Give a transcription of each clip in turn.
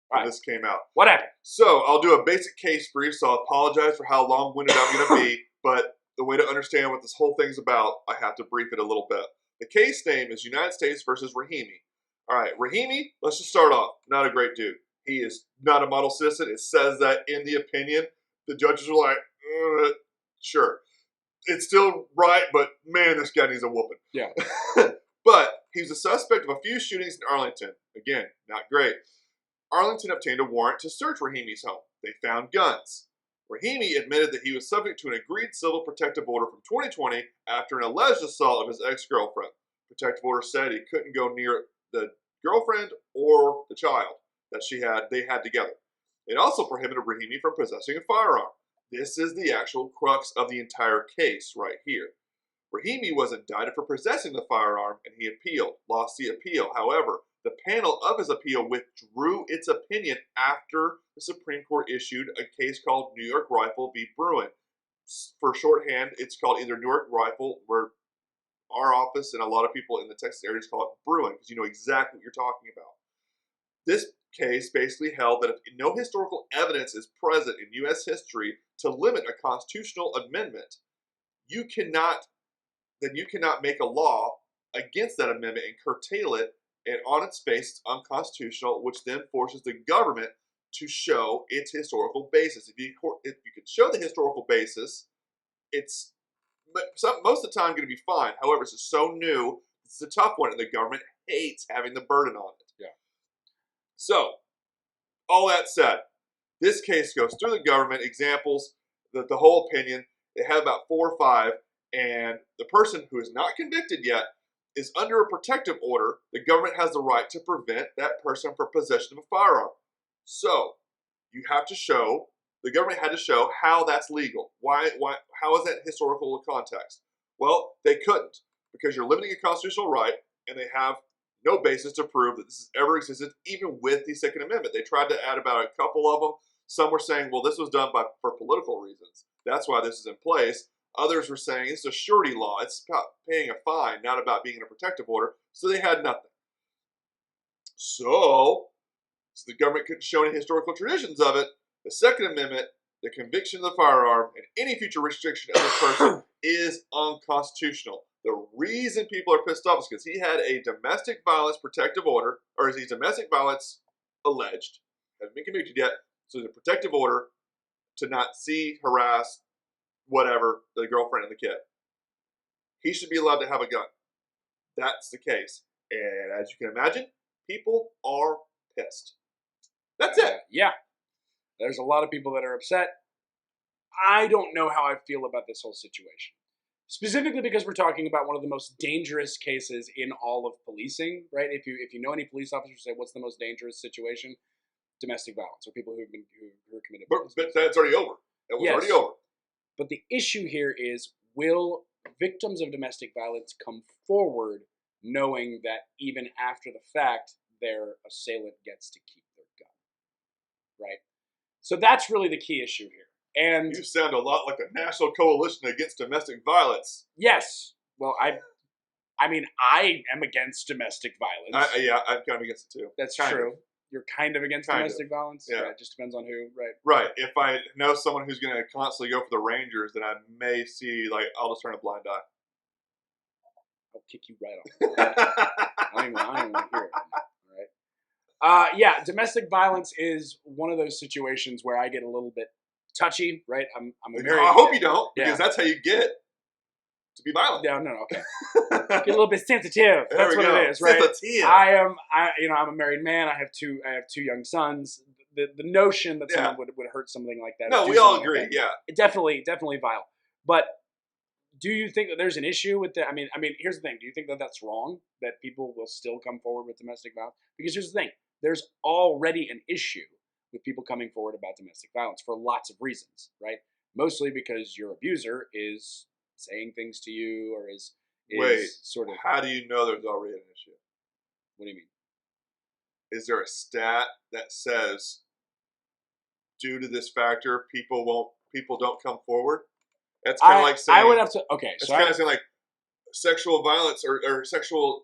when this came out. What happened? So I'll do a basic case brief, so I'll apologize for how long-winded I'm going to be, but the way to understand what this whole thing's about, I have to brief it a little bit. The case name is United States versus Rahimi. All right, Rahimi, let's just start off. Not a great dude. He is not a model citizen. It says that in the opinion. The judges were like, sure. It's still right, but man, this guy needs a whooping. Yeah. But he's a suspect of a few shootings in Arlington. Again, not great. Arlington obtained a warrant to search Rahimi's home. They found guns. Rahimi admitted that he was subject to an agreed civil protective order from 2020 after an alleged assault of his ex-girlfriend. Protective order said he couldn't go near the girlfriend or the child that they had together. It also prohibited Rahimi from possessing a firearm. This is the actual crux of the entire case right here. Rahimi was indicted for possessing the firearm and he appealed, lost the appeal. However, the panel of his appeal withdrew its opinion after the Supreme Court issued a case called New York Rifle v. Bruin. For shorthand, it's called either New York Rifle, where our office and a lot of people in the Texas area call it Bruin, because you know exactly what you're talking about. This case basically held that if no historical evidence is present in U.S. history to limit a constitutional amendment, you cannot make a law against that amendment and curtail it, and on its face it's unconstitutional, which then forces the government to show its historical basis. If you can show the historical basis, it's most of the time going to be fine. However, this is so new, it's a tough one, and the government hates having the burden on it. Yeah. So, all that said, this case goes through the government, examples, the whole opinion. They have about 4 or 5, and the person who is not convicted yet is under a protective order. The government has the right to prevent that person from possession of a firearm. So, you have to show, the government had to show how that's legal. How is that historical context? Well, they couldn't, because you're limiting a constitutional right, and they have no basis to prove that this has ever existed, even with the Second Amendment. They tried to add about a couple of them. Some were saying, well, this was done for political reasons. That's why this is in place. Others were saying it's a surety law. It's about paying a fine, not about being in a protective order. So they had nothing. So the government couldn't show any historical traditions of it. The Second Amendment, the conviction of the firearm, and any future restriction of this person is unconstitutional. The reason people are pissed off is because he had a domestic violence protective order, or is he domestic violence alleged, hasn't been convicted yet, so there's a protective order to not see, harass, whatever, the girlfriend and the kid. He should be allowed to have a gun. That's the case. And as you can imagine, people are pissed. That's it. Yeah. There's a lot of people that are upset. I don't know how I feel about this whole situation. Specifically because we're talking about one of the most dangerous cases in all of policing, right? If you know any police officers, say what's the most dangerous situation? Domestic violence, or people who are committed. But that's already over. That was already over. But the issue here is, will victims of domestic violence come forward knowing that even after the fact, their assailant gets to keep their gun, right? So that's really the key issue here. And you sound a lot like a national coalition against domestic violence. Yes. Well, I mean, I am against domestic violence. I'm kind of against it too. That's true. You're kind of against domestic violence? Yeah. It just depends on who, right? Right. If I know someone who's going to constantly go for the Rangers, then I may see, I'll just turn a blind eye. I'll kick you right off. I don't even want to hear it. All right. Yeah, domestic violence is one of those situations where I get a little bit touchy, right? I'm a very... I hope you don't, because that's how you get to be violent. No, okay. Get a little bit sensitive. That's what it is, right? Sensitive. I'm a married man. I have two young sons. The notion that someone would hurt something like that. No, we all agree. Like yeah, it definitely vile. But do you think that there's an issue with that? I mean, here's the thing. Do you think that that's wrong? That people will still come forward with domestic violence? Because here's the thing. There's already an issue with people coming forward about domestic violence for lots of reasons, right? Mostly because your abuser is saying things to you, or is sort of... How do you know there's already an issue? What do you mean? Is there a stat that says, due to this factor, people don't come forward? That's kind of like saying... I would have to... Okay, so kind of saying like sexual violence or sexual...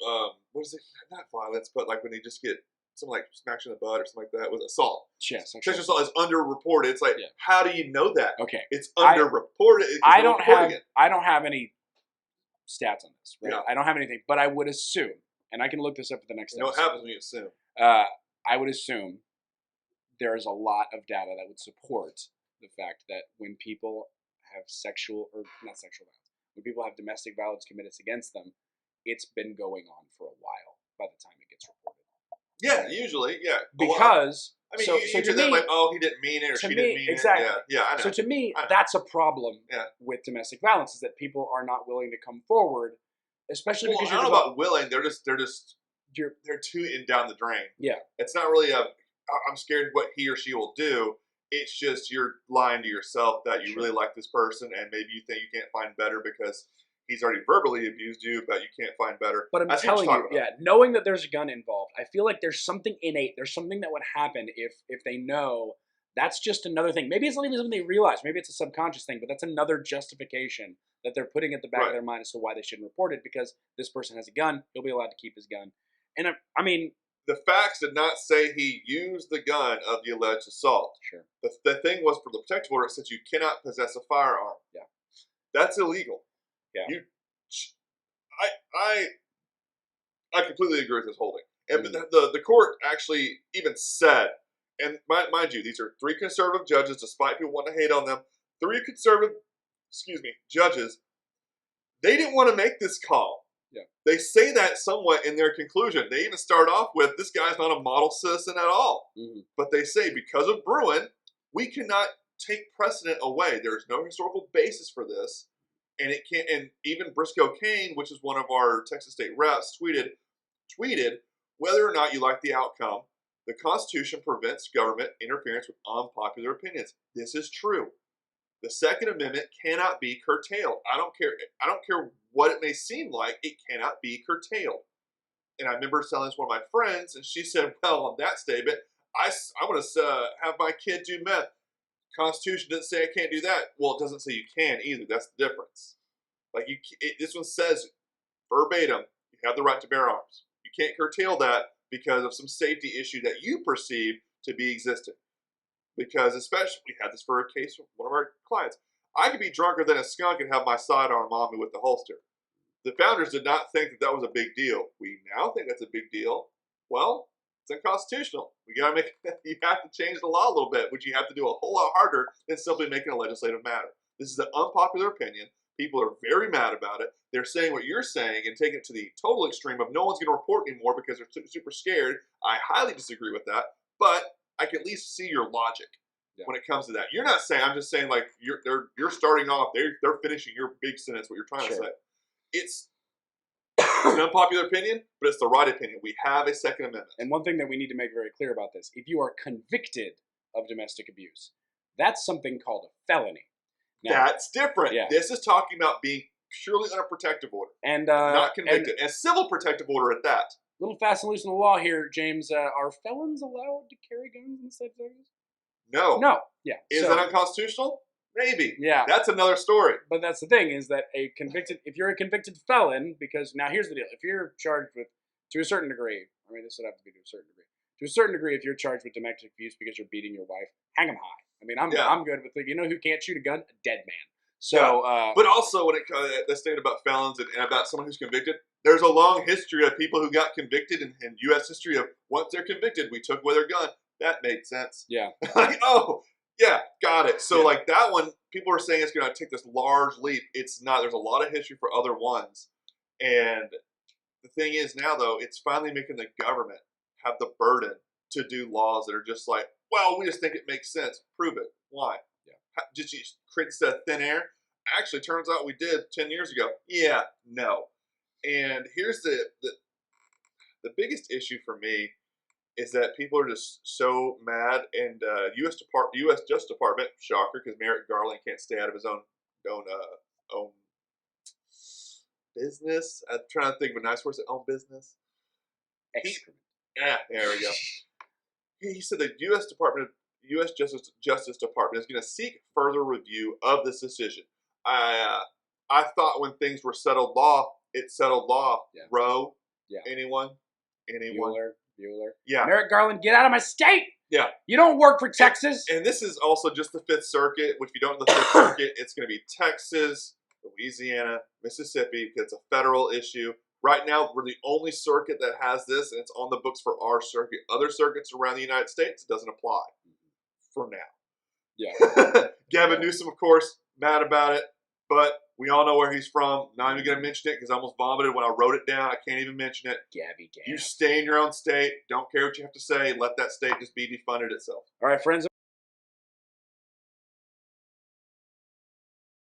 what is it? Not violence, but like when they just get something like smacks you in the butt or something like that was assault. Yeah, Sexual assault is underreported. It's like, how do you know that? Okay. It's underreported. I don't have any stats on this, right? Yeah. I don't have anything, but I would assume, and I can look this up at the next You know what happens when you assume? I would assume there is a lot of data that would support the fact that when people have when people have domestic violence committed against them, it's been going on for a while by the time it gets reported. Yeah, usually, yeah. Because I mean, so you to do that me, like, oh, he didn't mean it, or she didn't mean exactly. it. Yeah, I know. So to me, that's a problem with domestic violence, is that people are not willing to come forward, especially because I don't know about willing. They're too down the drain. Yeah, it's not really I'm scared what he or she will do. It's just you're lying to yourself that you really like this person, and maybe you think you can't find better because he's already verbally abused you, but you can't find better. But I'm telling you, knowing that there's a gun involved, I feel like there's something innate. There's something that would happen if they know that's just another thing. Maybe it's not even something they realize. Maybe it's a subconscious thing, but that's another justification that they're putting at the back of their mind as to why they shouldn't report it, because this person has a gun. He'll be allowed to keep his gun. And I mean, the facts did not say he used the gun of the alleged assault. Sure. The thing was, for the protective order, it says you cannot possess a firearm. Yeah. That's illegal. Yeah. I completely agree with his holding. And the court actually even said, and mind you, these are 3 conservative judges, despite people wanting to hate on them. 3 conservative, judges. They didn't want to make this call. Yeah. They say that somewhat in their conclusion. They even start off with, this guy's not a model citizen at all. Mm-hmm. But they say, because of Bruin, we cannot take precedent away. There is no historical basis for this. And it can't. And even Briscoe Kane, which is one of our Texas State reps, tweeted, whether or not you like the outcome, the Constitution prevents government interference with unpopular opinions. This is true. The Second Amendment cannot be curtailed. I don't care what it may seem like. It cannot be curtailed. And I remember telling this to one of my friends, and she said, "Well, on that statement, I want to have my kid do meth. Constitution doesn't say I can't do that." Well, it doesn't say you can either. That's the difference. Like this one says verbatim, you have the right to bear arms. You can't curtail that because of some safety issue that you perceive to be existent. Because especially, we had this for a case with one of our clients. I could be drunker than a skunk and have my sidearm on me with the holster. The founders did not think that was a big deal. We now think that's a big deal. Well, it's unconstitutional. You have to change the law a little bit, which you have to do a whole lot harder than simply making a legislative matter. This is an unpopular opinion. People are very mad about it. They're saying what you're saying and taking it to the total extreme of no one's going to report anymore because they're super scared. I highly disagree with that, but I can at least see your logic when it comes to that. You're not saying, I'm just saying, like, you're starting off, they're finishing your big sentence, what you're trying to say. It's an unpopular opinion, but it's the right opinion. We have a Second Amendment. And one thing that we need to make very clear about this, if you are convicted of domestic abuse, that's something called a felony. Now, that's different. Yeah. This is talking about being purely under protective order. And not convicted. And civil protective order at that. A little fast and loose in the law here, James. Are felons allowed to carry guns in the state of Texas? No. No. Yeah. Is that unconstitutional? Maybe. Yeah. That's another story. But that's the thing, is that if you're a convicted felon, because now here's the deal. If you're charged with, to a certain degree, I mean, this would have to be to a certain degree. To a certain degree, if you're charged with domestic abuse because you're beating your wife, hang them high. I mean, I'm good with it. You know who can't shoot a gun? A dead man. So, but also when it comes to that statement about felons and about someone who's convicted, there's a long history of people who got convicted in U.S. history of once they're convicted, we took away their gun. That made sense. Yeah. Like, oh, yeah, got it. So like that one, people are saying it's going to take this large leap. It's not. There's a lot of history for other ones. And the thing is now, though, it's finally making the government have the burden to do laws that are just like, well, we just think it makes sense. Prove it. Why? Yeah. Just you create this thin air? Actually, turns out we did 10 years ago. Yeah, no. And here's the biggest issue for me is that people are just so mad, and U.S. Justice Department, shocker, because Merrick Garland can't stay out of his own business. I'm trying to think of a nice word. Own business. There we go. He said the U.S. Justice Department is going to seek further review of this decision. I thought when things were settled law, it's settled law. Yeah. Roe. Yeah. Anyone? Bueller. Bueller. Yeah. Merrick Garland, get out of my state. Yeah. You don't work for Texas. And this is also just the Fifth Circuit, which if you don't know the Fifth Circuit, it's going to be Texas, Louisiana, Mississippi, because it's a federal issue. Right now, we're the only circuit that has this, and it's on the books for our circuit. Other circuits around the United States, it doesn't apply for now. Yeah. Gavin Newsom, of course, mad about it, but we all know where he's from. Not even going to mention it because I almost vomited when I wrote it down. I can't even mention it. Gabby Gab. You stay in your own state. Don't care what you have to say. Let that state just be defunded itself. All right, friends.